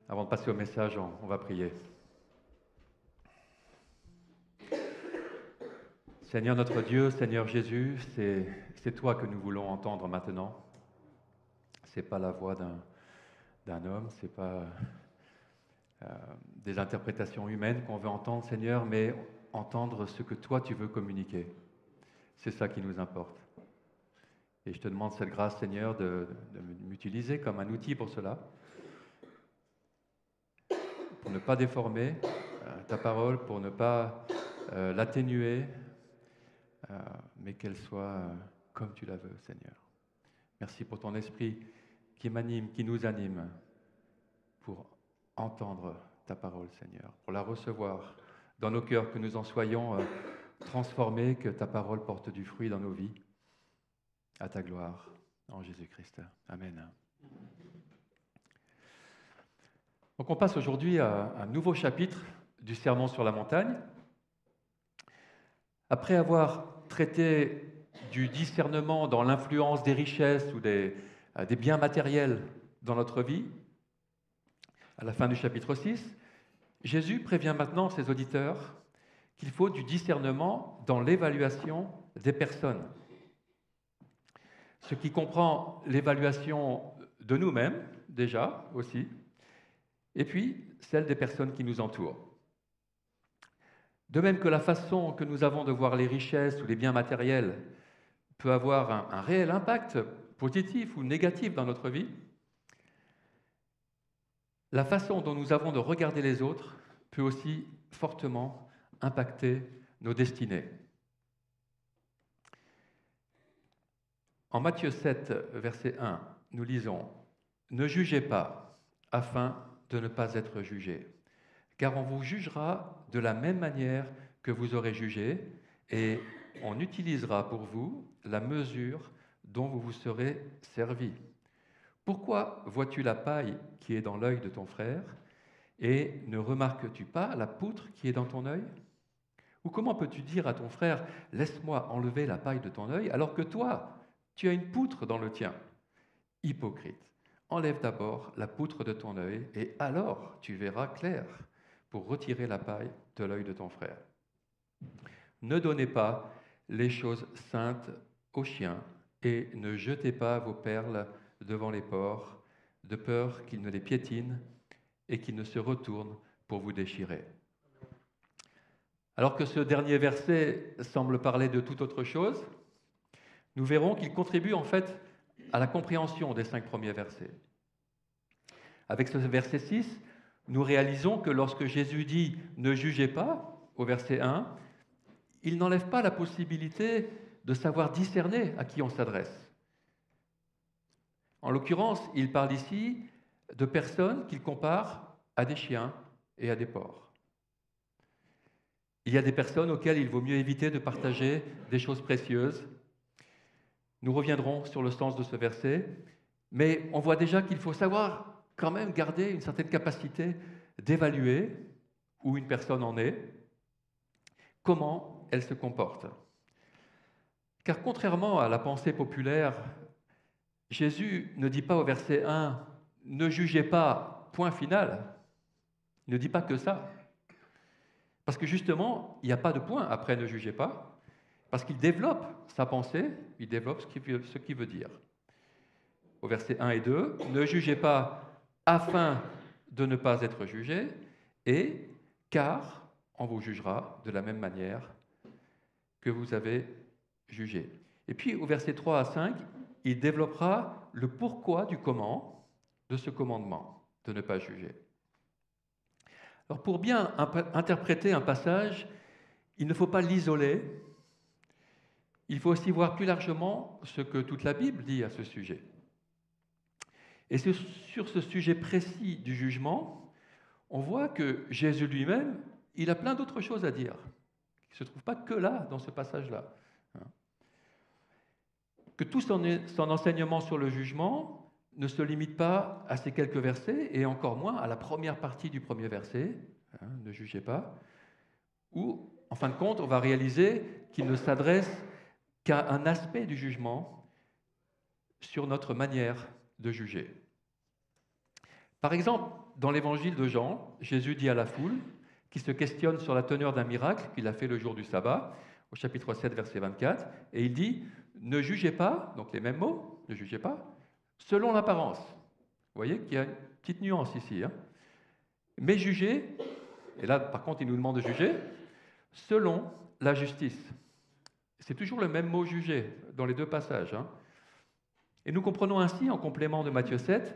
Avant de passer au message, on va prier. Seigneur notre Dieu, Seigneur Jésus, c'est toi que nous voulons entendre maintenant. Ce n'est pas la voix d'un homme, ce n'est pas des interprétations humaines qu'on veut entendre, Seigneur, mais entendre ce que toi tu veux communiquer. C'est ça qui nous importe. Et je te demande cette grâce, Seigneur, de m'utiliser comme un outil pour cela, pour ne pas déformer ta parole, pour ne pas l'atténuer, mais qu'elle soit comme tu la veux, Seigneur. Merci pour ton esprit qui m'anime, qui nous anime, pour entendre ta parole, Seigneur, pour la recevoir dans nos cœurs, que nous en soyons transformés, que ta parole porte du fruit dans nos vies, à ta gloire, en Jésus-Christ. Amen. Donc on passe aujourd'hui à un nouveau chapitre du Sermon sur la montagne. Après avoir traité du discernement dans l'influence des richesses ou des biens matériels dans notre vie, à la fin du chapitre 6, Jésus prévient maintenant ses auditeurs qu'il faut du discernement dans l'évaluation des personnes. Ce qui comprend l'évaluation de nous-mêmes, déjà, aussi, et puis celle des personnes qui nous entourent. De même que la façon que nous avons de voir les richesses ou les biens matériels peut avoir un réel impact positif ou négatif dans notre vie, la façon dont nous avons de regarder les autres peut aussi fortement impacter nos destinées. En Matthieu 7, verset 1, nous lisons « Ne jugez pas, afin de ne pas être jugés, car on vous jugera de la même manière que vous aurez jugé, et on utilisera pour vous la mesure dont vous vous serez servi. Pourquoi vois-tu la paille qui est dans l'œil de ton frère, et ne remarques-tu pas la poutre qui est dans ton œil? Ou comment peux-tu dire à ton frère « Laisse-moi enlever la paille de ton œil », alors que toi, tu as une poutre dans le tien? Hypocrite, enlève d'abord la poutre de ton œil, et alors tu verras clair pour retirer la paille de l'œil de ton frère. Ne donnez pas les choses saintes aux chiens, et ne jetez pas vos perles devant les porcs, de peur qu'ils ne les piétinent et qu'ils ne se retournent pour vous déchirer. Alors que ce dernier verset semble parler de toute autre chose, nous verrons qu'il contribue en fait à la compréhension des 5 premiers versets. Avec ce verset 6, nous réalisons que lorsque Jésus dit « ne jugez pas » au verset 1, il n'enlève pas la possibilité de savoir discerner à qui on s'adresse. En l'occurrence, il parle ici de personnes qu'il compare à des chiens et à des porcs. Il y a des personnes auxquelles il vaut mieux éviter de partager des choses précieuses. Nous reviendrons sur le sens de ce verset, mais on voit déjà qu'il faut savoir quand même garder une certaine capacité d'évaluer où une personne en est, comment elle se comporte. Car contrairement à la pensée populaire, Jésus ne dit pas au verset 1 « Ne jugez pas, point final ». Il ne dit pas que ça. Parce que justement, il n'y a pas de point après « ne jugez pas », parce qu'il développe sa pensée, il développe ce qu'il veut dire. Au verset 1 et 2, « Ne jugez pas afin de ne pas être jugés, et car on vous jugera de la même manière que vous avez jugé. » Et puis au verset 3 à 5, il développera le pourquoi du comment de ce commandement, de ne pas juger. Alors pour bien interpréter un passage, il ne faut pas l'isoler, il faut aussi voir plus largement ce que toute la Bible dit à ce sujet. Et sur ce sujet précis du jugement, on voit que Jésus lui-même, il a plein d'autres choses à dire, qui ne se trouvent pas que là, dans ce passage-là. Que tout son enseignement sur le jugement ne se limite pas à ces quelques versets, et encore moins à la première partie du premier verset, ne jugez pas, où, en fin de compte, on va réaliser qu'il ne s'adresse qu'à un aspect du jugement sur notre manière de juger. Par exemple, dans l'évangile de Jean, Jésus dit à la foule, qui se questionne sur la teneur d'un miracle qu'il a fait le jour du sabbat, au chapitre 7, verset 24, et il dit « Ne jugez pas », donc les mêmes mots, « ne jugez pas », selon l'apparence. Vous voyez qu'il y a une petite nuance ici. Mais jugez, et là par contre il nous demande de juger, selon la justice. C'est toujours le même mot « juger » dans les deux passages. Et nous comprenons ainsi, en complément de Matthieu 7,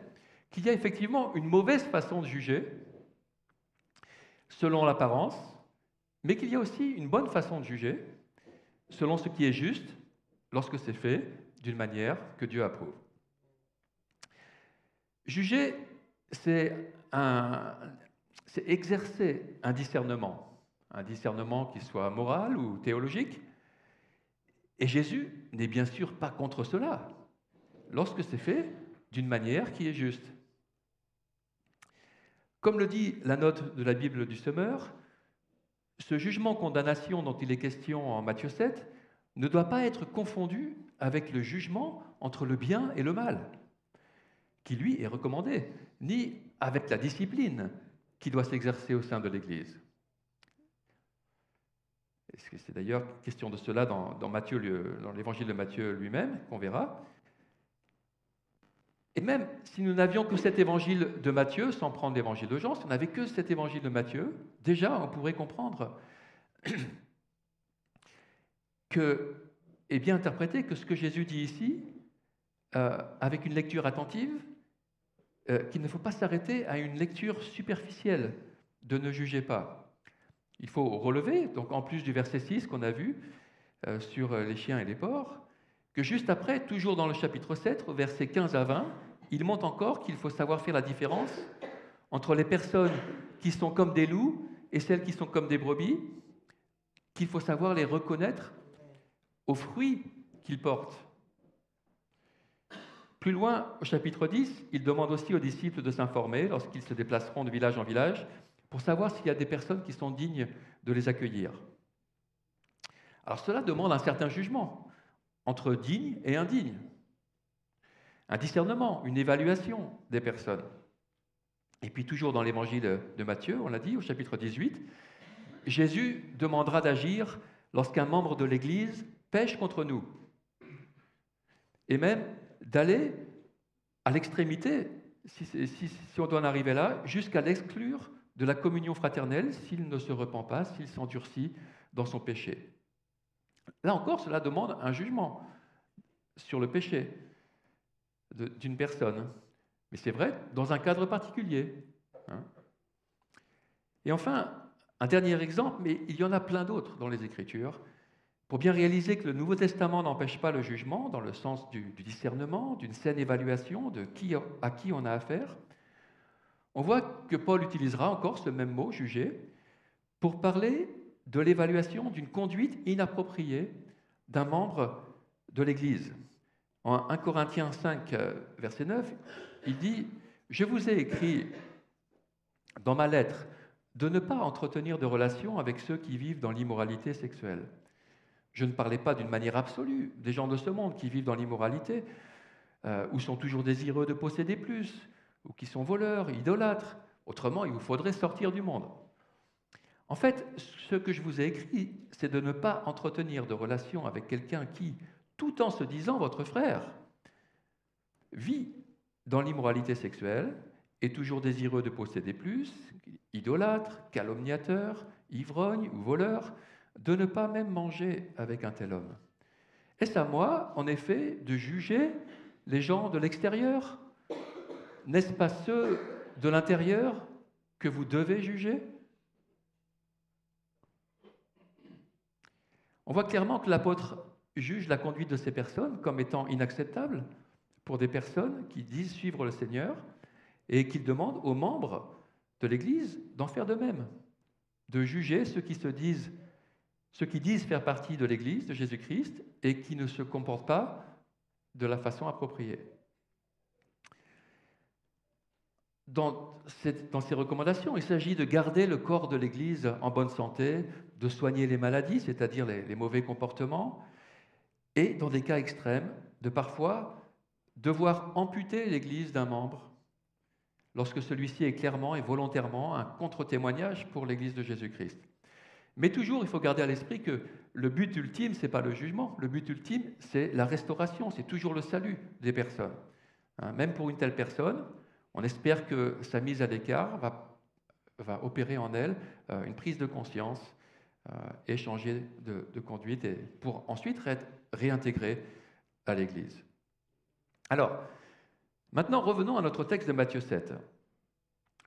qu'il y a effectivement une mauvaise façon de juger, selon l'apparence, mais qu'il y a aussi une bonne façon de juger, selon ce qui est juste, lorsque c'est fait d'une manière que Dieu approuve. Juger, c'est exercer un discernement qui soit moral ou théologique, et Jésus n'est bien sûr pas contre cela, lorsque c'est fait d'une manière qui est juste. Comme le dit la note de la Bible du Semeur, ce jugement-condamnation dont il est question en Matthieu 7 ne doit pas être confondu avec le jugement entre le bien et le mal, qui lui est recommandé, ni avec la discipline qui doit s'exercer au sein de l'Église. C'est d'ailleurs question de cela dans l'évangile de Matthieu lui-même, qu'on verra. Et même si nous n'avions que cet évangile de Matthieu, sans prendre l'évangile de Jean, si on n'avait que cet évangile de Matthieu, déjà on pourrait comprendre et bien interpréter que ce que Jésus dit ici, avec une lecture attentive, qu'il ne faut pas s'arrêter à une lecture superficielle de ne jugez pas. Il faut relever, donc en plus du verset 6 qu'on a vu sur les chiens et les porcs, que juste après, toujours dans le chapitre 7, au verset 15 à 20, il montre encore qu'il faut savoir faire la différence entre les personnes qui sont comme des loups et celles qui sont comme des brebis, qu'il faut savoir les reconnaître aux fruits qu'ils portent. Plus loin, au chapitre 10, il demande aussi aux disciples de s'informer lorsqu'ils se déplaceront de village en village pour savoir s'il y a des personnes qui sont dignes de les accueillir. Alors cela demande un certain jugement entre digne et indigne, un discernement, une évaluation des personnes. Et puis toujours dans l'évangile de Matthieu, on l'a dit au chapitre 18, Jésus demandera d'agir lorsqu'un membre de l'Église pêche contre nous, et même d'aller à l'extrémité, si on doit en arriver là, jusqu'à l'exclure de la communion fraternelle s'il ne se repent pas, s'il s'endurcit dans son péché. Là encore, cela demande un jugement sur le péché d'une personne. Mais c'est vrai dans un cadre particulier. Et enfin, un dernier exemple, mais il y en a plein d'autres dans les Écritures, pour bien réaliser que le Nouveau Testament n'empêche pas le jugement dans le sens du discernement, d'une saine évaluation de à qui on a affaire. On voit que Paul utilisera encore ce même mot, juger, pour parler de l'évaluation d'une conduite inappropriée d'un membre de l'Église. En 1 Corinthiens 5, verset 9, il dit « Je vous ai écrit dans ma lettre de ne pas entretenir de relations avec ceux qui vivent dans l'immoralité sexuelle. » Je ne parlais pas d'une manière absolue des gens de ce monde qui vivent dans l'immoralité, ou sont toujours désireux de posséder plus, ou qui sont voleurs, idolâtres. Autrement, il vous faudrait sortir du monde. En fait, ce que je vous ai écrit, c'est de ne pas entretenir de relations avec quelqu'un qui, tout en se disant votre frère, vit dans l'immoralité sexuelle, est toujours désireux de posséder plus, idolâtre, calomniateur, ivrogne ou voleur, de ne pas même manger avec un tel homme. Est-ce à moi, en effet, de juger les gens de l'extérieur? N'est-ce pas ceux de l'intérieur que vous devez juger? On voit clairement que l'apôtre juge la conduite de ces personnes comme étant inacceptable pour des personnes qui disent suivre le Seigneur et qu'il demande aux membres de l'Église d'en faire de même, de juger ceux qui disent faire partie de l'Église de Jésus-Christ et qui ne se comportent pas de la façon appropriée. Dans ces recommandations, il s'agit de garder le corps de l'Église en bonne santé, de soigner les maladies, c'est-à-dire les mauvais comportements, et dans des cas extrêmes, de parfois devoir amputer l'Église d'un membre lorsque celui-ci est clairement et volontairement un contre-témoignage pour l'Église de Jésus-Christ. Mais toujours, il faut garder à l'esprit que le but ultime, ce n'est pas le jugement. Le but ultime, c'est la restauration, c'est toujours le salut des personnes. Même pour une telle personne, on espère que sa mise à l'écart va opérer en elle une prise de conscience et changer de conduite et pour ensuite être réintégrée à l'Église. Alors, maintenant, revenons à notre texte de Matthieu 7.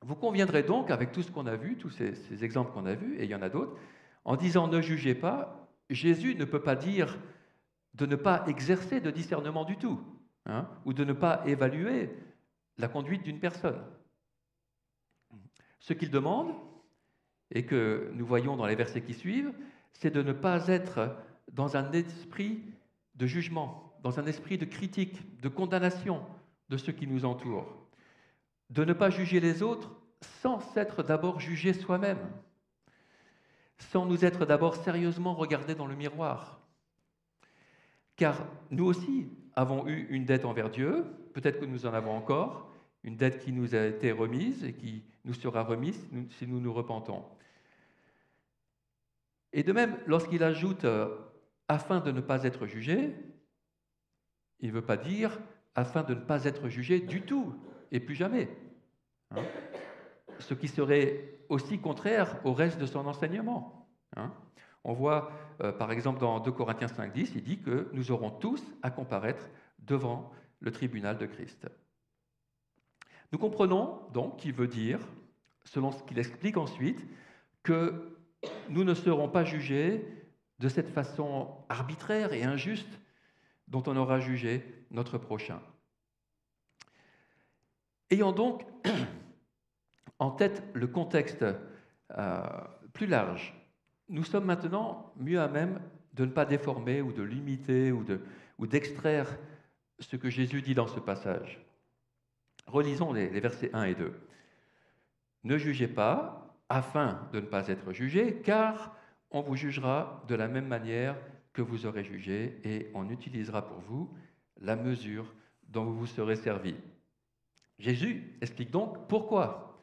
Vous conviendrez donc, avec tout ce qu'on a vu, tous ces exemples qu'on a vus, et il y en a d'autres, en disant « ne jugez pas », Jésus ne peut pas dire de ne pas exercer de discernement du tout, ou de ne pas évaluer la conduite d'une personne. Ce qu'il demande, et que nous voyons dans les versets qui suivent, c'est de ne pas être dans un esprit de jugement, dans un esprit de critique, de condamnation de ceux qui nous entourent, de ne pas juger les autres sans s'être d'abord jugé soi-même, sans nous être d'abord sérieusement regardés dans le miroir. Car nous aussi avons eu une dette envers Dieu, peut-être que nous en avons encore, une dette qui nous a été remise et qui nous sera remise si nous nous repentons. Et de même, lorsqu'il ajoute « afin de ne pas être jugé », il ne veut pas dire « afin de ne pas être jugé du tout et plus jamais ». Ce qui serait aussi contraire au reste de son enseignement. On voit, par exemple, dans 2 Corinthiens 5,10, il dit que nous aurons tous à comparaître devant le tribunal de Christ. Nous comprenons donc qu'il veut dire, selon ce qu'il explique ensuite, que nous ne serons pas jugés de cette façon arbitraire et injuste dont on aura jugé notre prochain. Ayant donc en tête le contexte plus large, nous sommes maintenant mieux à même de ne pas déformer ou de limiter ou d'extraire ce que Jésus dit dans ce passage. Relisons les versets 1 et 2. « Ne jugez pas, afin de ne pas être jugés, car on vous jugera de la même manière que vous aurez jugé, et on utilisera pour vous la mesure dont vous vous serez servis. » Jésus explique donc pourquoi.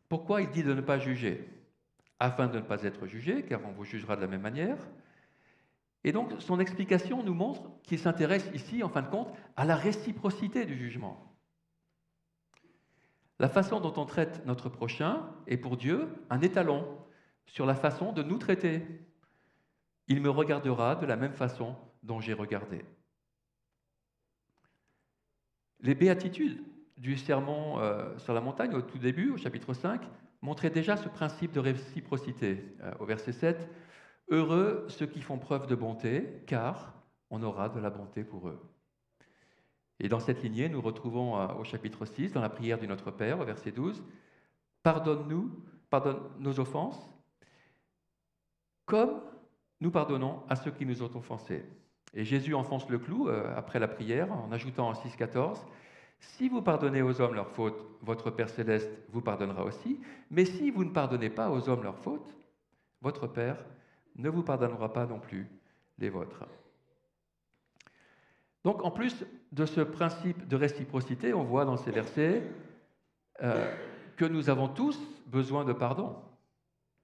Pourquoi il dit de ne pas juger ? Afin de ne pas être jugé, car on vous jugera de la même manière. Et donc, son explication nous montre qu'il s'intéresse ici, en fin de compte, à la réciprocité du jugement. La façon dont on traite notre prochain est pour Dieu un étalon sur la façon de nous traiter. Il me regardera de la même façon dont j'ai regardé. Les béatitudes du sermon sur la montagne, au tout début, au chapitre 5, montraient déjà ce principe de réciprocité. Au verset 7, « Heureux ceux qui font preuve de bonté, car on aura de la bonté pour eux. » Et dans cette lignée, nous retrouvons au chapitre 6, dans la prière du Notre Père, au verset 12, « Pardonne nos offenses, comme nous pardonnons à ceux qui nous ont offensés. » Et Jésus enfonce le clou après la prière en ajoutant en 6,14 « Si vous pardonnez aux hommes leurs fautes, votre Père céleste vous pardonnera aussi. Mais si vous ne pardonnez pas aux hommes leurs fautes, votre Père ne vous pardonnera pas non plus les vôtres. » Donc, en plus de ce principe de réciprocité, on voit dans ces versets que nous avons tous besoin de pardon.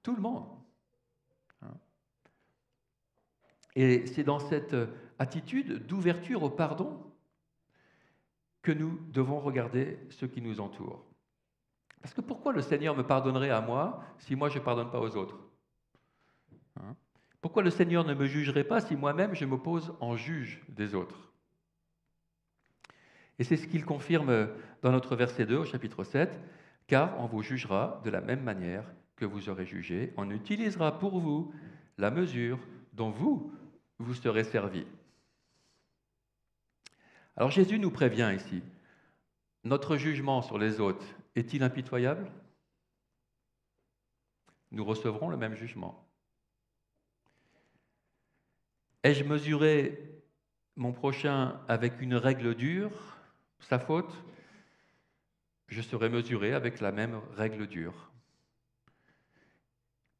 Tout le monde. Et c'est dans cette attitude d'ouverture au pardon que nous devons regarder ceux qui nous entourent. Parce que pourquoi le Seigneur me pardonnerait à moi si moi je ne pardonne pas aux autres ? Pourquoi le Seigneur ne me jugerait pas si moi-même je me pose en juge des autres ? Et c'est ce qu'il confirme dans notre verset 2 au chapitre 7, « Car on vous jugera de la même manière que vous aurez jugé, on utilisera pour vous la mesure dont vous serez servis. » Alors Jésus nous prévient ici, notre jugement sur les autres est-il impitoyable ? Nous recevrons le même jugement. Ai-je mesuré mon prochain avec une règle dure, sa faute ? Je serai mesuré avec la même règle dure.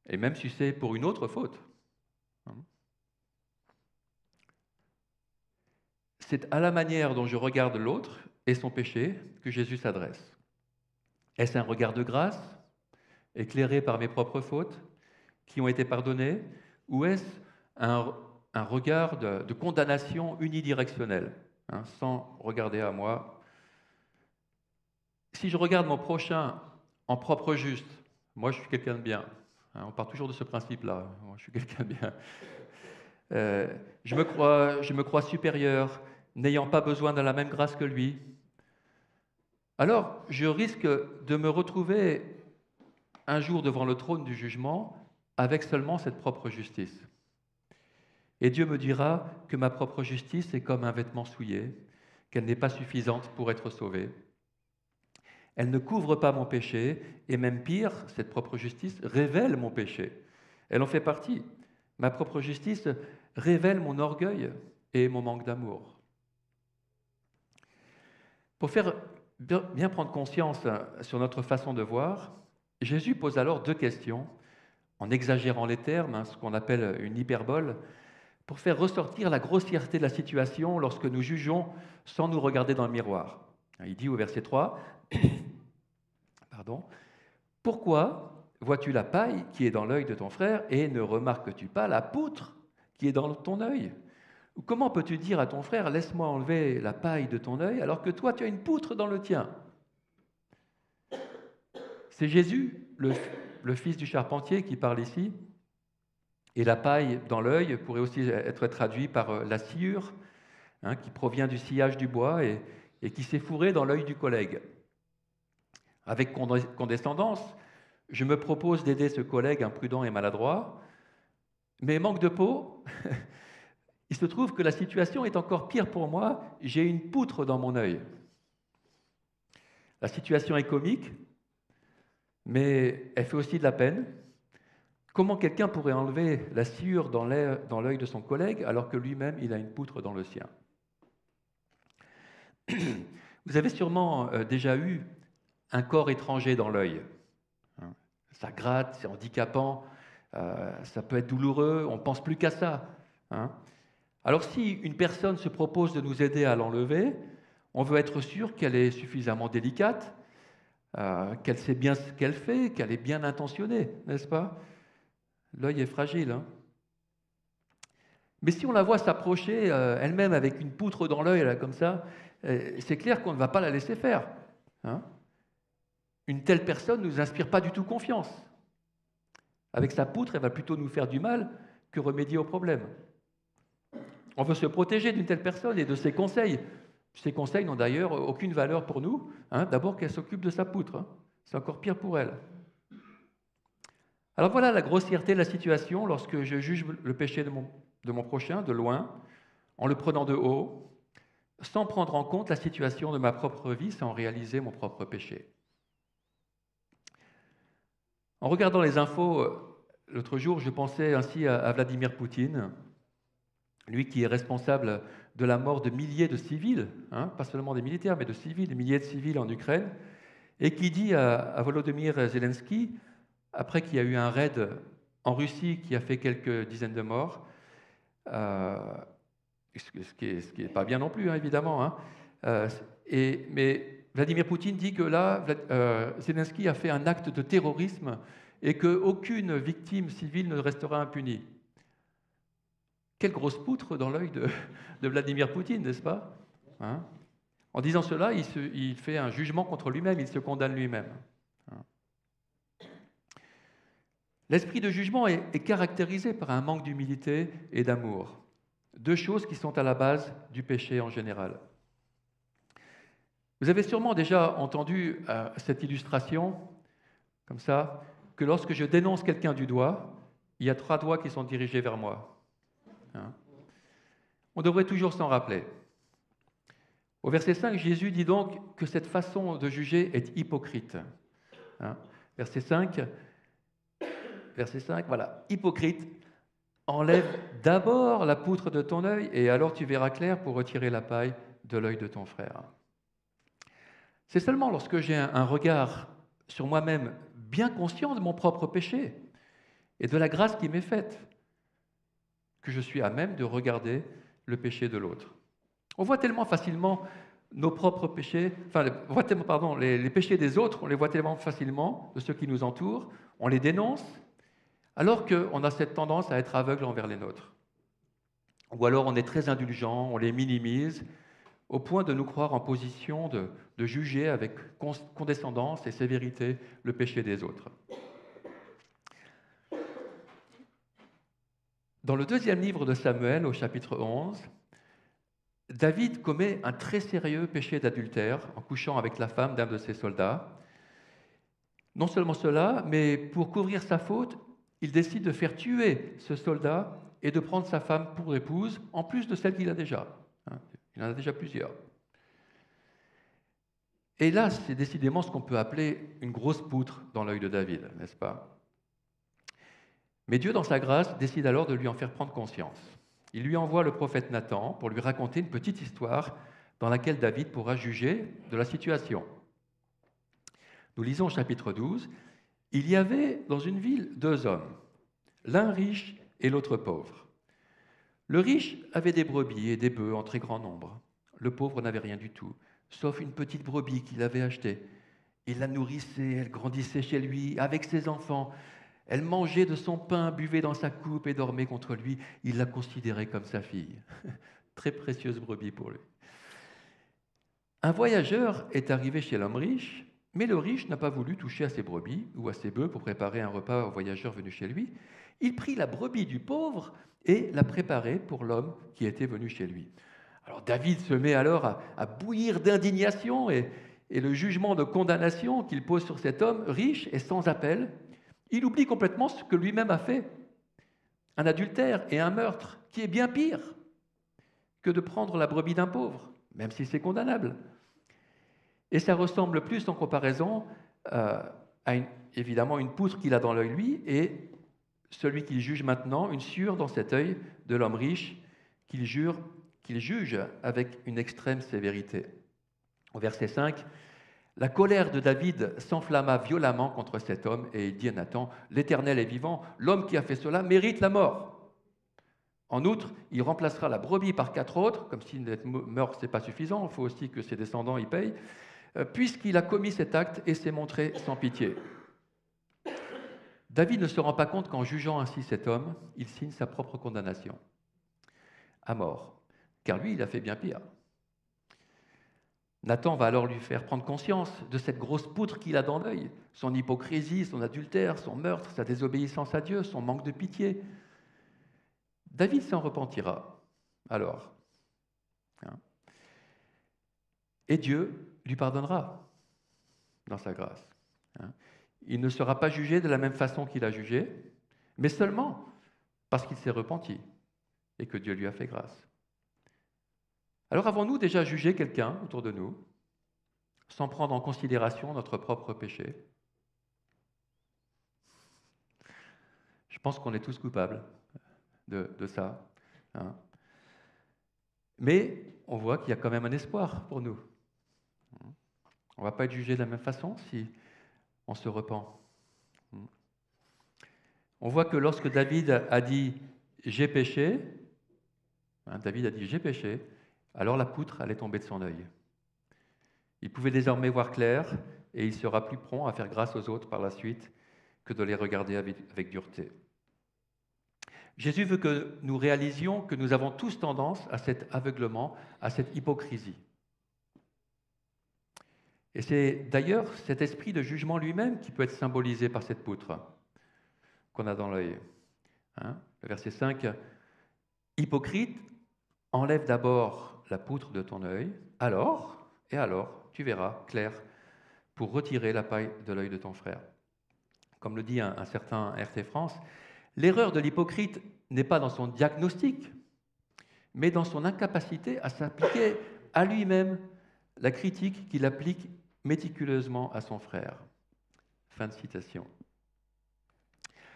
Et même si c'est pour une autre faute. C'est à la manière dont je regarde l'autre et son péché que Jésus s'adresse. Est-ce un regard de grâce, éclairé par mes propres fautes, qui ont été pardonnées, ou est-ce un regard de condamnation unidirectionnelle, hein, sans regarder à moi? Si je regarde mon prochain en propre juste, moi je suis quelqu'un de bien, hein, on part toujours de ce principe-là, moi je suis quelqu'un de bien, je me crois supérieur, n'ayant pas besoin de la même grâce que lui, alors je risque de me retrouver un jour devant le trône du jugement avec seulement cette propre justice. Et Dieu me dira que ma propre justice est comme un vêtement souillé, qu'elle n'est pas suffisante pour être sauvée. Elle ne couvre pas mon péché, et même pire, cette propre justice révèle mon péché. Elle en fait partie. Ma propre justice révèle mon orgueil et mon manque d'amour. Pour faire bien prendre conscience sur notre façon de voir, Jésus pose alors deux questions, en exagérant les termes, ce qu'on appelle une hyperbole, pour faire ressortir la grossièreté de la situation lorsque nous jugeons sans nous regarder dans le miroir. Il dit au verset 3, pardon, « Pourquoi vois-tu la paille qui est dans l'œil de ton frère et ne remarques-tu pas la poutre qui est dans ton œil ? Ou comment peux-tu dire à ton frère, laisse-moi enlever la paille de ton œil alors que toi tu as une poutre dans le tien ?» C'est Jésus, le fils du charpentier, qui parle ici. Et la paille dans l'œil pourrait aussi être traduit par la sciure, hein, qui provient du sciage du bois et qui s'est fourrée dans l'œil du collègue. Avec condescendance, je me propose d'aider ce collègue imprudent et maladroit, mais manque de peau, il se trouve que la situation est encore pire pour moi, j'ai une poutre dans mon œil. La situation est comique, mais elle fait aussi de la peine. Comment quelqu'un pourrait enlever la sciure dans l'œil de son collègue alors que lui-même, il a une poutre dans le sien? Vous avez sûrement déjà eu un corps étranger dans l'œil. Ça gratte, c'est handicapant, ça peut être douloureux, on ne pense plus qu'à ça. Alors si une personne se propose de nous aider à l'enlever, on veut être sûr qu'elle est suffisamment délicate, qu'elle sait bien ce qu'elle fait, qu'elle est bien intentionnée, n'est-ce pas? L'œil est fragile. Mais si on la voit s'approcher elle-même avec une poutre dans l'œil, là, comme ça, c'est clair qu'on ne va pas la laisser faire. Une telle personne ne nous inspire pas du tout confiance. Avec sa poutre, elle va plutôt nous faire du mal que remédier au problème. On veut se protéger d'une telle personne et de ses conseils. Ces conseils n'ont d'ailleurs aucune valeur pour nous. D'abord qu'elle s'occupe de sa poutre. C'est encore pire pour elle. Alors voilà la grossièreté de la situation lorsque je juge le péché de mon prochain de loin, en le prenant de haut, sans prendre en compte la situation de ma propre vie, sans réaliser mon propre péché. En regardant les infos l'autre jour, je pensais ainsi à Vladimir Poutine, lui qui est responsable de la mort de milliers de civils, pas seulement des militaires, mais de civils, des milliers de civils en Ukraine, et qui dit à Volodymyr Zelensky, après qu'il y a eu un raid en Russie qui a fait quelques dizaines de morts, ce qui n'est pas bien non plus, évidemment, mais Vladimir Poutine dit que là, Zelensky a fait un acte de terrorisme et qu'aucune victime civile ne restera impunie. Quelle grosse poutre dans l'œil de Vladimir Poutine, n'est-ce pas? En disant cela, il fait un jugement contre lui-même, il se condamne lui-même. L'esprit de jugement est caractérisé par un manque d'humilité et d'amour. Deux choses qui sont à la base du péché en général. Vous avez sûrement déjà entendu cette illustration, comme ça, que lorsque je dénonce quelqu'un du doigt, il y a 3 doigts qui sont dirigés vers moi. On devrait toujours s'en rappeler. Au verset 5, Jésus dit donc que cette façon de juger est hypocrite. Verset 5, voilà, hypocrite, enlève d'abord la poutre de ton œil et alors tu verras clair pour retirer la paille de l'œil de ton frère. C'est seulement lorsque j'ai un regard sur moi-même bien conscient de mon propre péché et de la grâce qui m'est faite que je suis à même de regarder le péché de l'autre. On voit tellement facilement nos propres péchés, enfin, les péchés des autres, on les voit tellement facilement, de ceux qui nous entourent, on les dénonce, alors qu'on a cette tendance à être aveugle envers les nôtres. Ou alors on est très indulgent, on les minimise, au point de nous croire en position de juger avec condescendance et sévérité le péché des autres. Dans le deuxième livre de Samuel, au chapitre 11, David commet un très sérieux péché d'adultère en couchant avec la femme d'un de ses soldats. Non seulement cela, mais pour couvrir sa faute, il décide de faire tuer ce soldat et de prendre sa femme pour épouse, en plus de celle qu'il a déjà. Il en a déjà plusieurs. Et là, c'est décidément ce qu'on peut appeler une grosse poutre dans l'œil de David, n'est-ce pas? Mais Dieu, dans sa grâce, décide alors de lui en faire prendre conscience. Il lui envoie le prophète Nathan pour lui raconter une petite histoire dans laquelle David pourra juger de la situation. Nous lisons au chapitre 12. « Il y avait dans une ville 2 hommes, l'un riche et l'autre pauvre. Le riche avait des brebis et des bœufs en très grand nombre. Le pauvre n'avait rien du tout, sauf une petite brebis qu'il avait achetée. Il la nourrissait, elle grandissait chez lui, avec ses enfants. Elle mangeait de son pain, buvait dans sa coupe et dormait contre lui. Il la considérait comme sa fille. » Très précieuse brebis pour lui. Un voyageur est arrivé chez l'homme riche, mais le riche n'a pas voulu toucher à ses brebis ou à ses bœufs pour préparer un repas au voyageur venu chez lui. Il prit la brebis du pauvre et la préparait pour l'homme qui était venu chez lui. Alors David se met alors à bouillir d'indignation et le jugement de condamnation qu'il pose sur cet homme riche est sans appel. Il oublie complètement ce que lui-même a fait, un adultère et un meurtre, qui est bien pire que de prendre la brebis d'un pauvre, même si c'est condamnable. Et ça ressemble plus en comparaison évidemment une poutre qu'il a dans l'œil lui, et celui qu'il juge maintenant, une sciure dans cet œil de l'homme riche qu'il juge avec une extrême sévérité. Au verset 5, la colère de David s'enflamma violemment contre cet homme et il dit à Nathan, « L'Éternel est vivant, l'homme qui a fait cela mérite la mort. » En outre, il remplacera la brebis par 4 autres, comme si d'être mort, ce n'est pas suffisant, il faut aussi que ses descendants y payent, puisqu'il a commis cet acte et s'est montré sans pitié. David ne se rend pas compte qu'en jugeant ainsi cet homme, il signe sa propre condamnation à mort, car lui, il a fait bien pire. Nathan va alors lui faire prendre conscience de cette grosse poutre qu'il a dans l'œil, son hypocrisie, son adultère, son meurtre, sa désobéissance à Dieu, son manque de pitié. David s'en repentira, alors. Et Dieu lui pardonnera dans sa grâce. Il ne sera pas jugé de la même façon qu'il a jugé, mais seulement parce qu'il s'est repenti et que Dieu lui a fait grâce. Alors avons-nous déjà jugé quelqu'un autour de nous sans prendre en considération notre propre péché? Je pense qu'on est tous coupables de ça. Mais on voit qu'il y a quand même un espoir pour nous. On ne va pas être jugé de la même façon si on se repent. On voit que lorsque David a dit « j'ai péché », David a dit « j'ai péché », alors la poutre allait tomber de son œil. Il pouvait désormais voir clair et il sera plus prompt à faire grâce aux autres par la suite que de les regarder avec dureté. Jésus veut que nous réalisions que nous avons tous tendance à cet aveuglement, à cette hypocrisie. Et c'est d'ailleurs cet esprit de jugement lui-même qui peut être symbolisé par cette poutre qu'on a dans l'œil. Le verset 5, « Hypocrite, enlève d'abord la poutre de ton œil, alors tu verras clair pour retirer la paille de l'œil de ton frère. » Comme le dit un certain RT France, l'erreur de l'hypocrite n'est pas dans son diagnostic, mais dans son incapacité à s'appliquer à lui-même la critique qu'il applique méticuleusement à son frère. Fin de citation.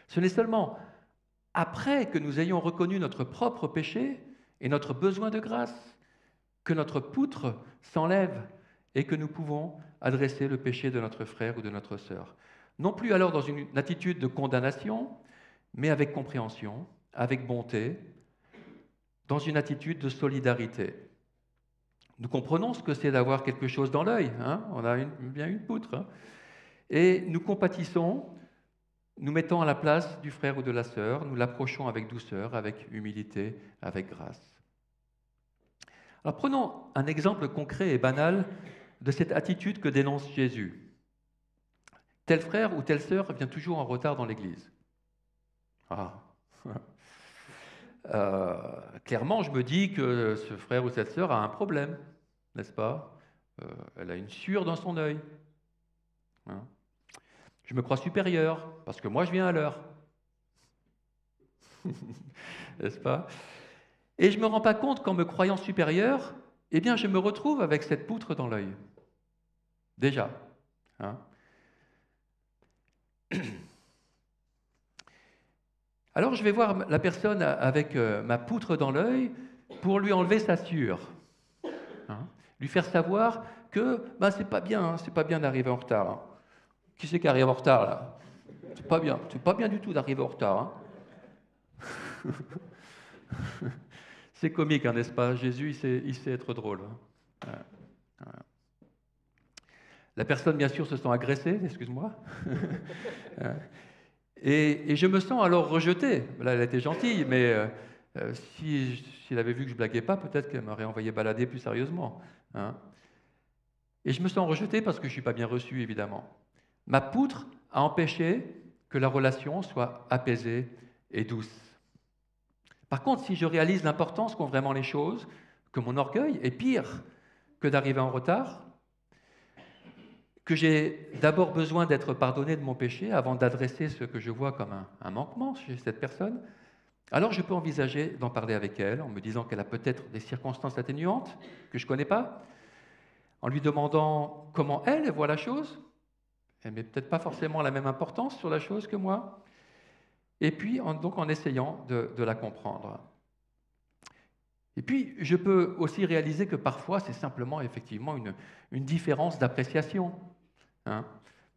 Ce n'est seulement après que nous ayons reconnu notre propre péché et notre besoin de grâce que notre poutre s'enlève et que nous pouvons adresser le péché de notre frère ou de notre sœur. Non plus alors dans une attitude de condamnation, mais avec compréhension, avec bonté, dans une attitude de solidarité. Nous comprenons ce que c'est d'avoir quelque chose dans l'œil, hein, on a bien une poutre, hein, et nous compatissons, nous mettons à la place du frère ou de la sœur, nous l'approchons avec douceur, avec humilité, avec grâce. Alors prenons un exemple concret et banal de cette attitude que dénonce Jésus. Tel frère ou telle sœur vient toujours en retard dans l'église. Ah. Clairement, je me dis que ce frère ou cette sœur a un problème, n'est-ce pas? Elle a une sueur dans son œil. Hein. Je me crois supérieur, parce que moi je viens à l'heure. N'est-ce pas? Et je ne me rends pas compte qu'en me croyant supérieur, eh bien je me retrouve avec cette poutre dans l'œil. Déjà. Hein. Alors je vais voir la personne avec ma poutre dans l'œil pour lui enlever sa sueur. Hein. Lui faire savoir que c'est pas bien, hein, c'est pas bien d'arriver en retard. Hein. Qui c'est qui arrive en retard là? C'est pas bien du tout d'arriver en retard. Hein. C'est comique, hein, n'est-ce pas? Jésus, il sait être drôle. Hein. La personne, bien sûr, se sent agressée, excuse-moi. Et je me sens alors rejeté. Là, elle était gentille, mais si elle avait vu que je blaguais pas, peut-être qu'elle m'aurait envoyé balader plus sérieusement. Hein. Et je me sens rejeté parce que je ne suis pas bien reçu, évidemment. Ma poutre a empêché que la relation soit apaisée et douce. Par contre, si je réalise l'importance qu'ont vraiment les choses, que mon orgueil est pire que d'arriver en retard, que j'ai d'abord besoin d'être pardonné de mon péché avant d'adresser ce que je vois comme un manquement chez cette personne, alors je peux envisager d'en parler avec elle en me disant qu'elle a peut-être des circonstances atténuantes que je ne connais pas, en lui demandant comment elle voit la chose. Elle ne met peut-être pas forcément la même importance sur la chose que moi. Et puis, en essayant de la comprendre. Et puis, je peux aussi réaliser que parfois, c'est simplement effectivement une différence d'appréciation. Hein,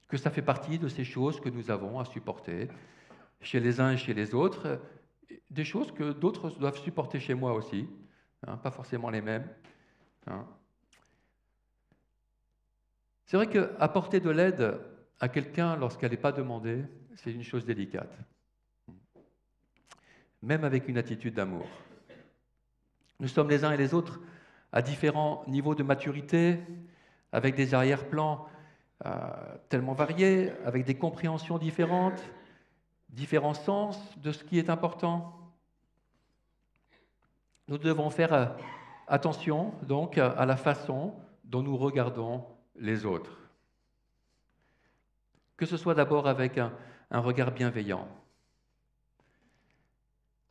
que ça fait partie de ces choses que nous avons à supporter chez les uns et chez les autres, des choses que d'autres doivent supporter chez moi aussi, hein, pas forcément les mêmes. Hein. C'est vrai qu'apporter de l'aide à quelqu'un lorsqu'elle n'est pas demandée, c'est une chose délicate, même avec une attitude d'amour. Nous sommes les uns et les autres à différents niveaux de maturité, avec des arrière-plans tellement variés, avec des compréhensions différentes, différents sens de ce qui est important. Nous devons faire attention donc à la façon dont nous regardons les autres. Que ce soit d'abord avec un regard bienveillant,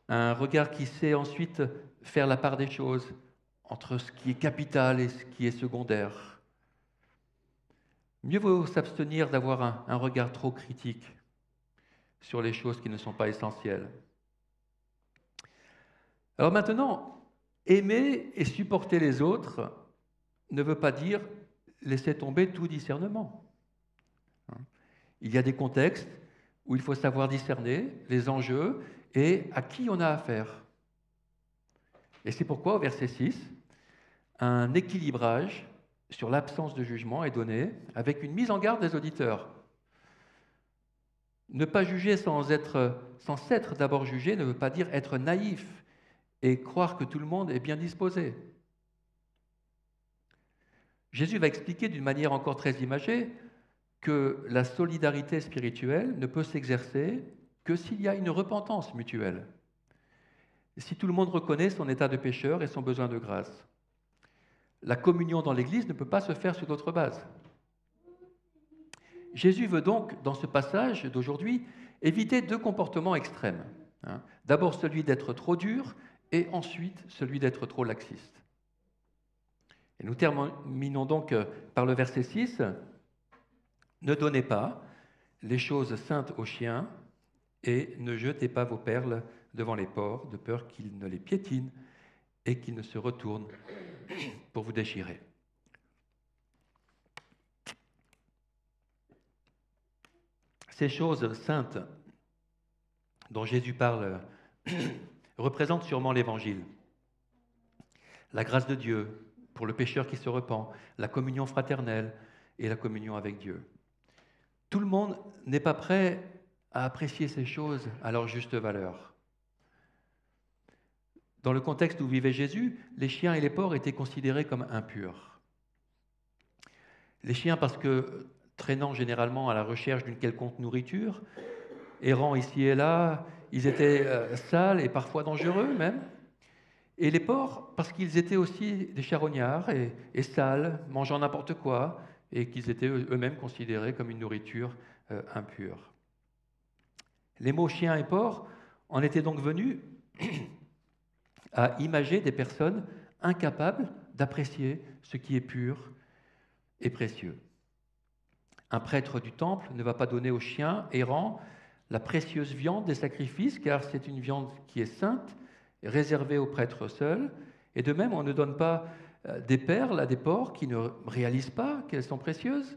un regard qui sait ensuite faire la part des choses entre ce qui est capital et ce qui est secondaire. Mieux vaut s'abstenir d'avoir un regard trop critique sur les choses qui ne sont pas essentielles. Alors maintenant, aimer et supporter les autres ne veut pas dire laisser tomber tout discernement. Il y a des contextes où il faut savoir discerner les enjeux et à qui on a affaire. Et c'est pourquoi, au verset 6, un équilibrage sur l'absence de jugement est donné avec une mise en garde des auditeurs. Ne pas juger sans s'être d'abord jugé ne veut pas dire être naïf et croire que tout le monde est bien disposé. Jésus va expliquer d'une manière encore très imagée que la solidarité spirituelle ne peut s'exercer que s'il y a une repentance mutuelle. Si tout le monde reconnaît son état de pécheur et son besoin de grâce. La communion dans l'Église ne peut pas se faire sur d'autres bases. Jésus veut donc, dans ce passage d'aujourd'hui, éviter deux comportements extrêmes. D'abord celui d'être trop dur et ensuite celui d'être trop laxiste. Et nous terminons donc par le verset 6. Ne donnez pas les choses saintes aux chiens et ne jetez pas vos perles devant les porcs, de peur qu'ils ne les piétinent et qu'ils ne se retournent pour vous déchirer. Ces choses saintes dont Jésus parle représentent sûrement l'Évangile, la grâce de Dieu, pour le pécheur qui se repent, la communion fraternelle et la communion avec Dieu. Tout le monde n'est pas prêt à apprécier ces choses à leur juste valeur. Dans le contexte où vivait Jésus, les chiens et les porcs étaient considérés comme impurs. Les chiens parce que, traînant généralement à la recherche d'une quelconque nourriture, errant ici et là, ils étaient sales et parfois dangereux même. Et les porcs parce qu'ils étaient aussi des charognards et sales, mangeant n'importe quoi, et qu'ils étaient eux-mêmes considérés comme une nourriture impure. Les mots chien et porc en étaient donc venus à imager des personnes incapables d'apprécier ce qui est pur et précieux. Un prêtre du temple ne va pas donner aux chiens errants la précieuse viande des sacrifices, car c'est une viande qui est sainte, réservée aux prêtres seuls. Et de même, on ne donne pas des perles à des porcs qui ne réalisent pas qu'elles sont précieuses.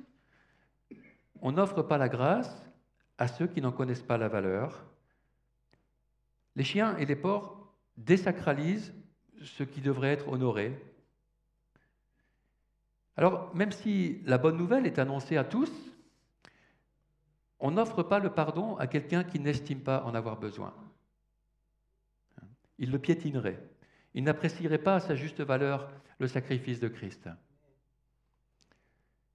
On n'offre pas la grâce à ceux qui n'en connaissent pas la valeur. Les chiens et les porcs désacralisent ce qui devrait être honoré. Alors, même si la bonne nouvelle est annoncée à tous, on n'offre pas le pardon à quelqu'un qui n'estime pas en avoir besoin. Il le piétinerait. Il n'apprécierait pas à sa juste valeur le sacrifice de Christ.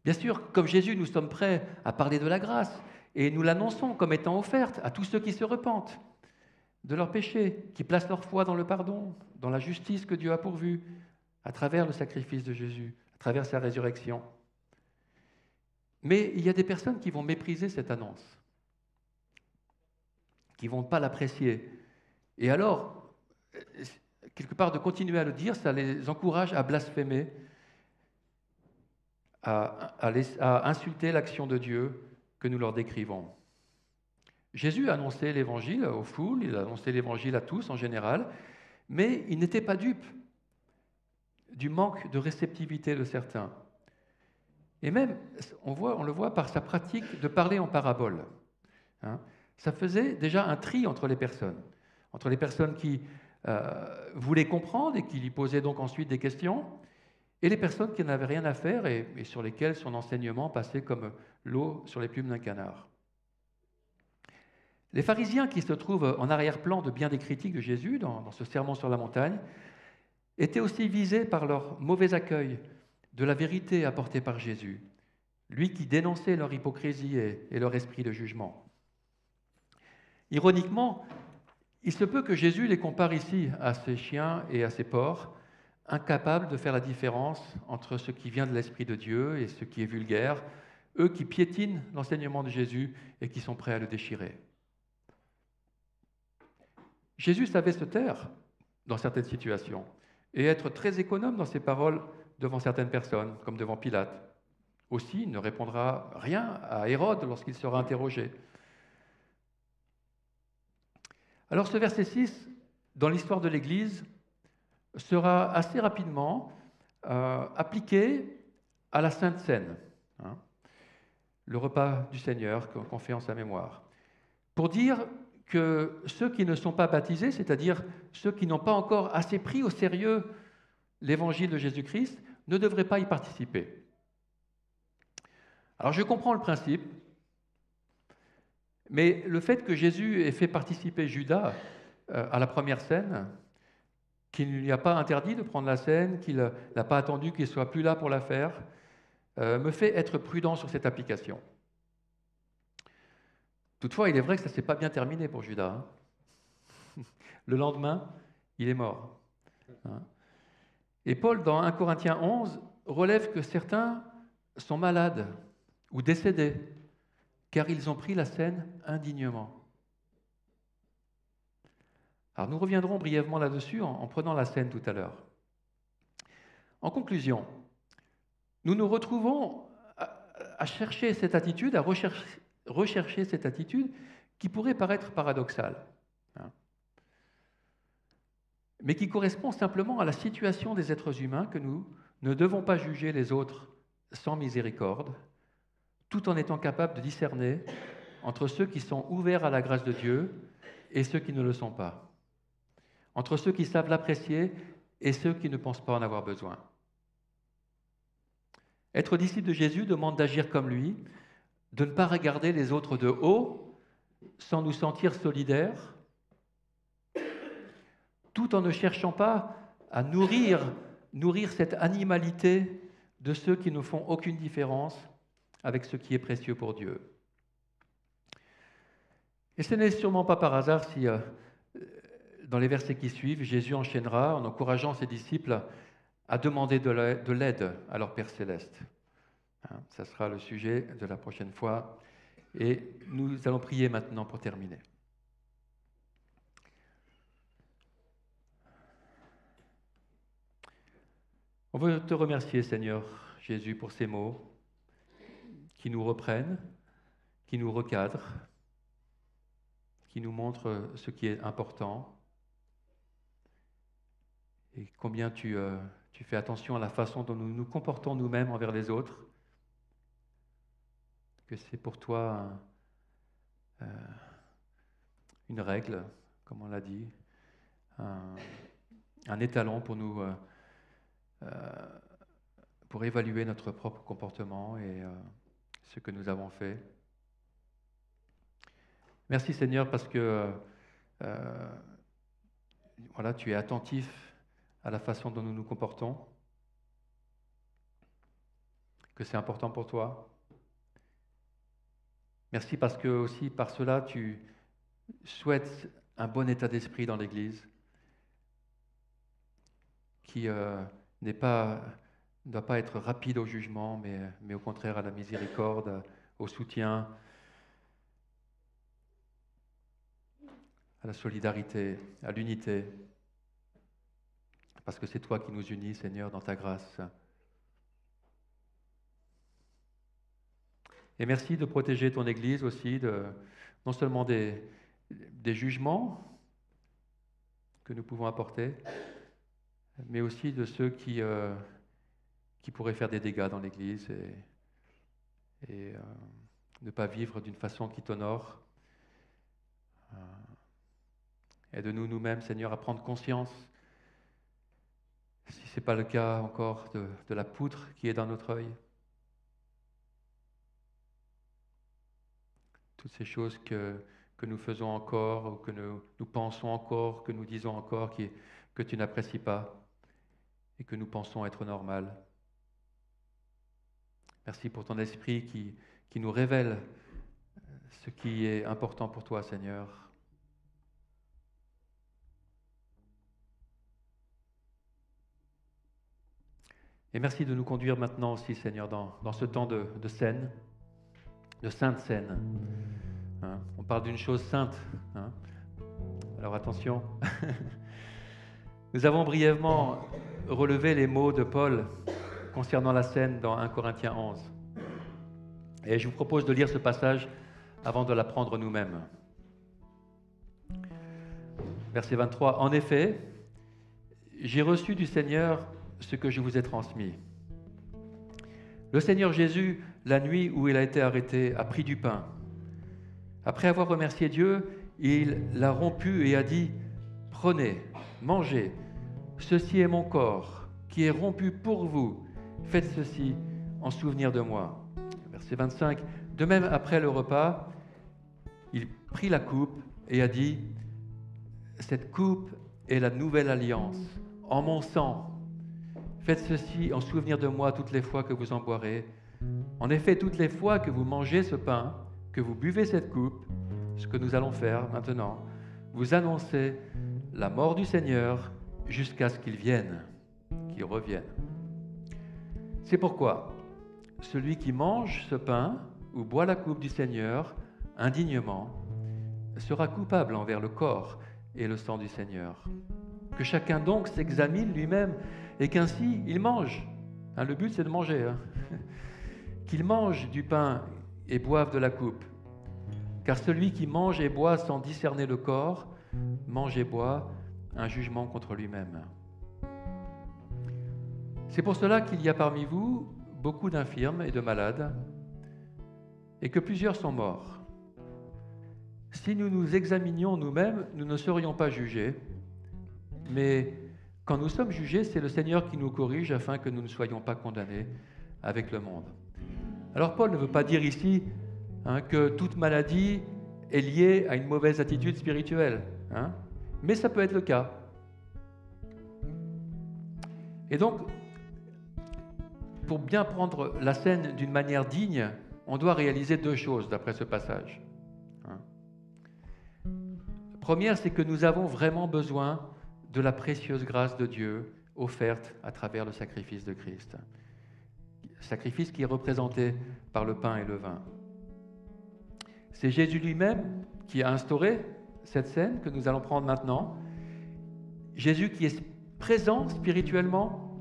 Bien sûr, comme Jésus, nous sommes prêts à parler de la grâce et nous l'annonçons comme étant offerte à tous ceux qui se repentent de leurs péchés, qui placent leur foi dans le pardon, dans la justice que Dieu a pourvue à travers le sacrifice de Jésus, à travers sa résurrection. Mais il y a des personnes qui vont mépriser cette annonce, qui ne vont pas l'apprécier. Et alors, quelque part, de continuer à le dire, ça les encourage à blasphémer, à insulter l'action de Dieu que nous leur décrivons. Jésus a annoncé l'évangile aux foules, il a annoncé l'évangile à tous en général, mais il n'était pas dupe du manque de réceptivité de certains. Et même, on le voit par sa pratique de parler en parabole. Ça faisait déjà un tri entre les personnes qui voulaient comprendre et qui lui posaient donc ensuite des questions, et les personnes qui n'avaient rien à faire et sur lesquelles son enseignement passait comme l'eau sur les plumes d'un canard. Les pharisiens qui se trouvent en arrière-plan de bien des critiques de Jésus dans ce sermon sur la montagne étaient aussi visés par leur mauvais accueil de la vérité apportée par Jésus, lui qui dénonçait leur hypocrisie et leur esprit de jugement. Ironiquement, il se peut que Jésus les compare ici à ces chiens et à ces porcs, incapables de faire la différence entre ce qui vient de l'Esprit de Dieu et ce qui est vulgaire, eux qui piétinent l'enseignement de Jésus et qui sont prêts à le déchirer. Jésus savait se taire dans certaines situations et être très économe dans ses paroles devant certaines personnes, comme devant Pilate. Aussi, il ne répondra rien à Hérode lorsqu'il sera interrogé. Alors ce verset 6, dans l'histoire de l'Église, sera assez rapidement appliqué à la Sainte Seine, le repas du Seigneur qu'on fait en sa mémoire, pour dire que ceux qui ne sont pas baptisés, c'est-à-dire ceux qui n'ont pas encore assez pris au sérieux l'évangile de Jésus-Christ, ne devraient pas y participer. Alors je comprends le principe, mais le fait que Jésus ait fait participer Judas à la première scène, qu'il ne lui a pas interdit de prendre la scène, qu'il n'a pas attendu qu'il ne soit plus là pour la faire, me fait être prudent sur cette application. Toutefois, il est vrai que ça ne s'est pas bien terminé pour Judas. Le lendemain, il est mort. Et Paul, dans 1 Corinthiens 11, relève que certains sont malades ou décédés, car ils ont pris la scène indignement. Alors nous reviendrons brièvement là-dessus en prenant la scène tout à l'heure. En conclusion, nous nous retrouvons à chercher cette attitude, à rechercher cette attitude qui pourrait paraître paradoxale, mais qui correspond simplement à la situation des êtres humains que nous ne devons pas juger les autres sans miséricorde, tout en étant capables de discerner entre ceux qui sont ouverts à la grâce de Dieu et ceux qui ne le sont pas, entre ceux qui savent l'apprécier et ceux qui ne pensent pas en avoir besoin. Être disciple de Jésus demande d'agir comme lui, de ne pas regarder les autres de haut sans nous sentir solidaires, tout en ne cherchant pas à nourrir cette animalité de ceux qui ne font aucune différence avec ce qui est précieux pour Dieu. Et ce n'est sûrement pas par hasard si, dans les versets qui suivent, Jésus enchaînera en encourageant ses disciples à demander de l'aide à leur Père céleste. Ça sera le sujet de la prochaine fois. Et nous allons prier maintenant pour terminer. On veut te remercier, Seigneur Jésus, pour ces mots qui nous reprennent, qui nous recadrent, qui nous montrent ce qui est important et combien tu fais attention à la façon dont nous nous comportons nous-mêmes envers les autres, que c'est pour toi une règle, comme on l'a dit, un étalon pour nous, pour évaluer notre propre comportement et ce que nous avons fait. Merci Seigneur parce que voilà, tu es attentif à la façon dont nous nous comportons, que c'est important pour toi. Merci parce que aussi par cela tu souhaites un bon état d'esprit dans l'Église qui ne doit pas être rapide au jugement, mais au contraire à la miséricorde, au soutien, à la solidarité, à l'unité, parce que c'est toi qui nous unis, Seigneur, dans ta grâce. Et merci de protéger ton Église aussi, non seulement des jugements que nous pouvons apporter, mais aussi de ceux qui pourraient faire des dégâts dans l'Église et ne pas vivre d'une façon qui t'honore. Aide-nous nous-mêmes, Seigneur, à prendre conscience, si ce n'est pas le cas encore, de la poutre qui est dans notre œil. Toutes ces choses que nous faisons encore, ou que nous pensons encore, que nous disons encore, que tu n'apprécies pas et que nous pensons être normales. Merci pour ton esprit qui nous révèle ce qui est important pour toi, Seigneur. Et merci de nous conduire maintenant aussi, Seigneur, dans ce temps de scène, de sainte scène. Hein, on parle d'une chose sainte. Hein. Alors attention. Nous avons brièvement relevé les mots de Paul concernant la scène dans 1 Corinthiens 11. Et je vous propose de lire ce passage avant de l'apprendre nous-mêmes. Verset 23. En effet, j'ai reçu du Seigneur ce que je vous ai transmis. Le Seigneur Jésus, la nuit où il a été arrêté, a pris du pain. Après avoir remercié Dieu, il l'a rompu et a dit : « Prenez, mangez, ceci est mon corps qui est rompu pour vous. Faites ceci en souvenir de moi. » Verset 25. De même, après le repas, il prit la coupe et a dit : « Cette coupe est la nouvelle alliance en mon sang. Faites ceci en souvenir de moi toutes les fois que vous en boirez. En effet, toutes les fois que vous mangez ce pain, que vous buvez cette coupe, ce que nous allons faire maintenant, vous annoncez la mort du Seigneur jusqu'à ce qu'il vienne, qu'il revienne. » C'est pourquoi celui qui mange ce pain ou boit la coupe du Seigneur indignement sera coupable envers le corps et le sang du Seigneur. Que chacun donc s'examine lui-même et qu'ainsi il mange. Hein, le but c'est de manger. Hein. Qu'il mange du pain et boive de la coupe. Car celui qui mange et boit sans discerner le corps, mange et boit un jugement contre lui-même. C'est pour cela qu'il y a parmi vous beaucoup d'infirmes et de malades, et que plusieurs sont morts. Si nous nous examinions nous-mêmes, nous ne serions pas jugés, mais quand nous sommes jugés, c'est le Seigneur qui nous corrige afin que nous ne soyons pas condamnés avec le monde. Alors Paul ne veut pas dire ici que toute maladie est liée à une mauvaise attitude spirituelle, mais ça peut être le cas. Et donc, pour bien prendre la scène d'une manière digne, on doit réaliser deux choses d'après ce passage. Première, c'est que nous avons vraiment besoin de la précieuse grâce de Dieu offerte à travers le sacrifice de Christ. Sacrifice qui est représenté par le pain et le vin. C'est Jésus lui-même qui a instauré cette scène que nous allons prendre maintenant. Jésus qui est présent spirituellement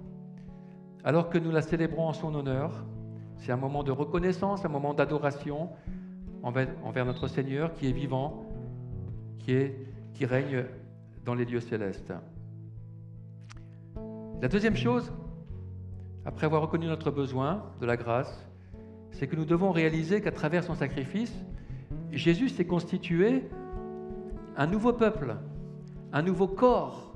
alors que nous la célébrons en son honneur. C'est un moment de reconnaissance, un moment d'adoration envers notre Seigneur qui est vivant, qui règne dans les lieux célestes. La deuxième chose, après avoir reconnu notre besoin de la grâce, c'est que nous devons réaliser qu'à travers son sacrifice, Jésus s'est constitué un nouveau peuple, un nouveau corps,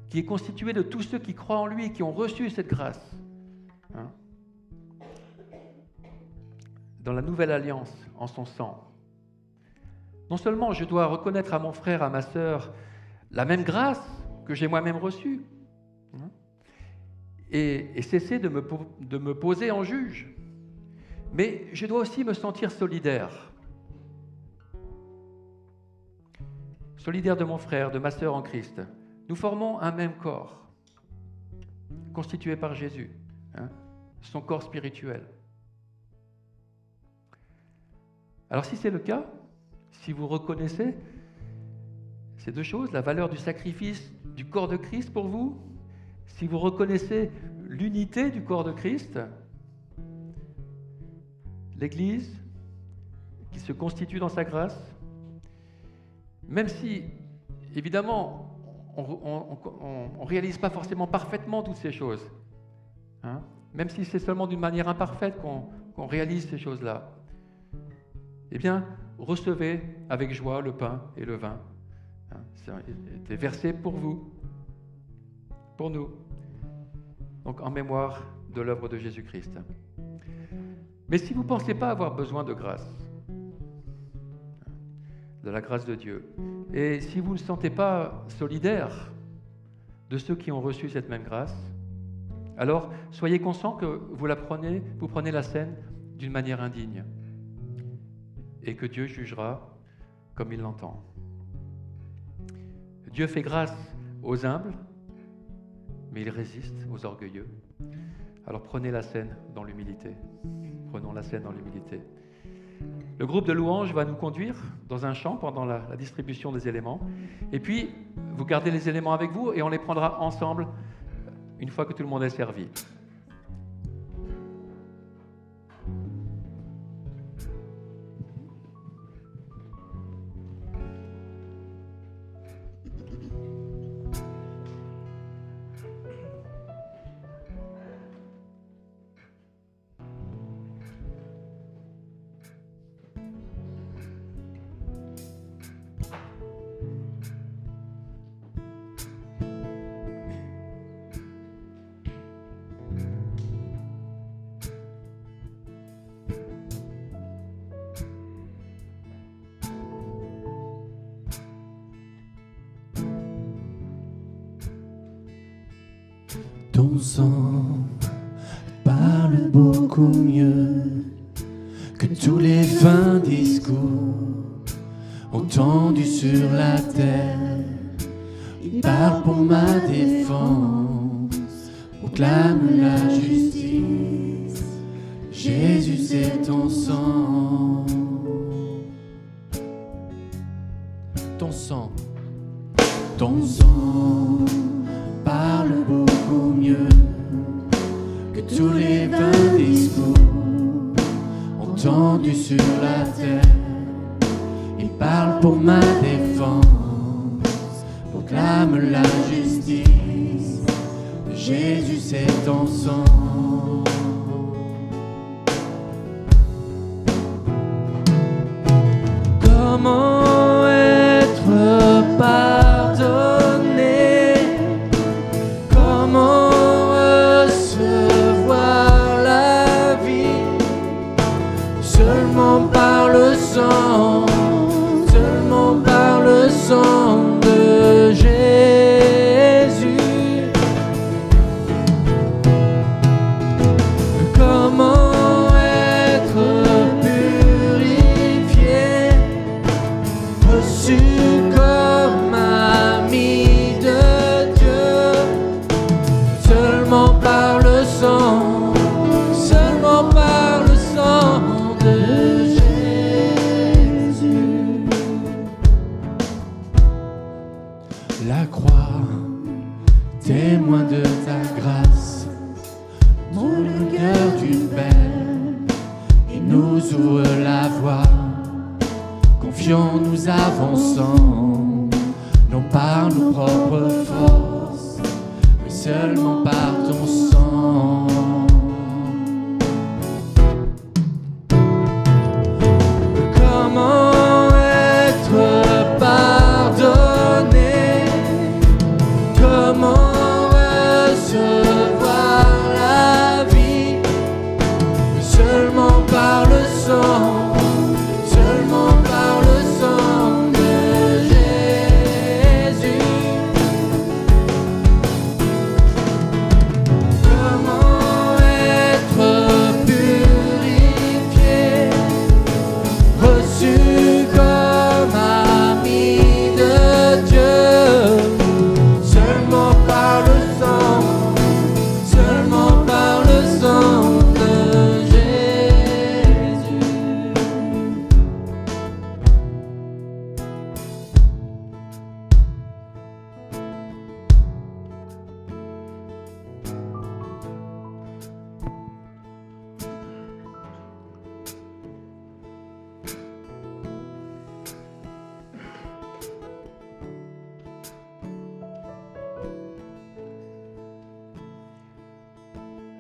qui est constitué de tous ceux qui croient en lui, qui ont reçu cette grâce. Dans la nouvelle alliance, en son sang. Non seulement je dois reconnaître à mon frère, à ma sœur, la même grâce que j'ai moi-même reçue, et cesser de me poser en juge, mais je dois aussi me sentir solidaire. Solidaire de mon frère, de ma sœur en Christ. Nous formons un même corps, constitué par Jésus, son corps spirituel. Alors si c'est le cas, si vous reconnaissez ces deux choses, la valeur du sacrifice du corps de Christ pour vous, si vous reconnaissez l'unité du corps de Christ, l'Église qui se constitue dans sa grâce, même si, évidemment, on ne réalise pas forcément parfaitement toutes ces choses, même si c'est seulement d'une manière imparfaite qu'on réalise ces choses-là, eh bien, recevez avec joie le pain et le vin. C'est versé pour vous, pour nous, donc en mémoire de l'œuvre de Jésus-Christ. Mais si vous ne pensez pas avoir besoin de grâce, de la grâce de Dieu, et si vous ne sentez pas solidaire de ceux qui ont reçu cette même grâce, alors soyez conscient que vous prenez la scène d'une manière indigne, et que Dieu jugera comme il l'entend. Dieu fait grâce aux humbles, mais il résiste aux orgueilleux. Alors prenez la scène dans l'humilité. Prenons la scène dans l'humilité. Le groupe de louanges va nous conduire dans un chant pendant la distribution des éléments. Et puis, vous gardez les éléments avec vous et on les prendra ensemble une fois que tout le monde est servi. Ton sang parle beaucoup mieux que tous les vains discours entendus sur la terre. Il parle pour ma défense, proclame la justice. Jésus, c'est ton sang. Ton sang, ton sang parle beaucoup mieux que tous les vains discours entendus sur la terre. Il parle pour ma défense, proclame la justice. Jésus, c'est ton sang. Comment être pardonné? Comment recevoir témoin de ta grâce. Montre le cœur d'une Père et nous ouvre la voie. Confiants, nous avançons, non par nos propres forces, mais seulement par ton sang. Comment être pardonné? Comment recevoir la vie? Seulement par le sang. Seulement par le sang de Jésus. Comment être purifié, reçu comme ami de Dieu? Seulement par le sang, seulement par le sang de Jésus.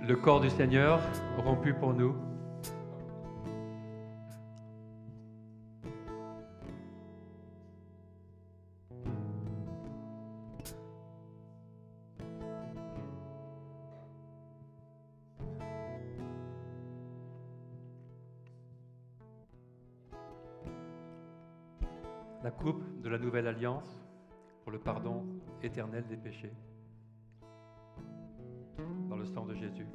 Le corps du Seigneur rompu pour nous. La coupe de la nouvelle alliance pour le pardon éternel des péchés. Dans le sang de Jésus.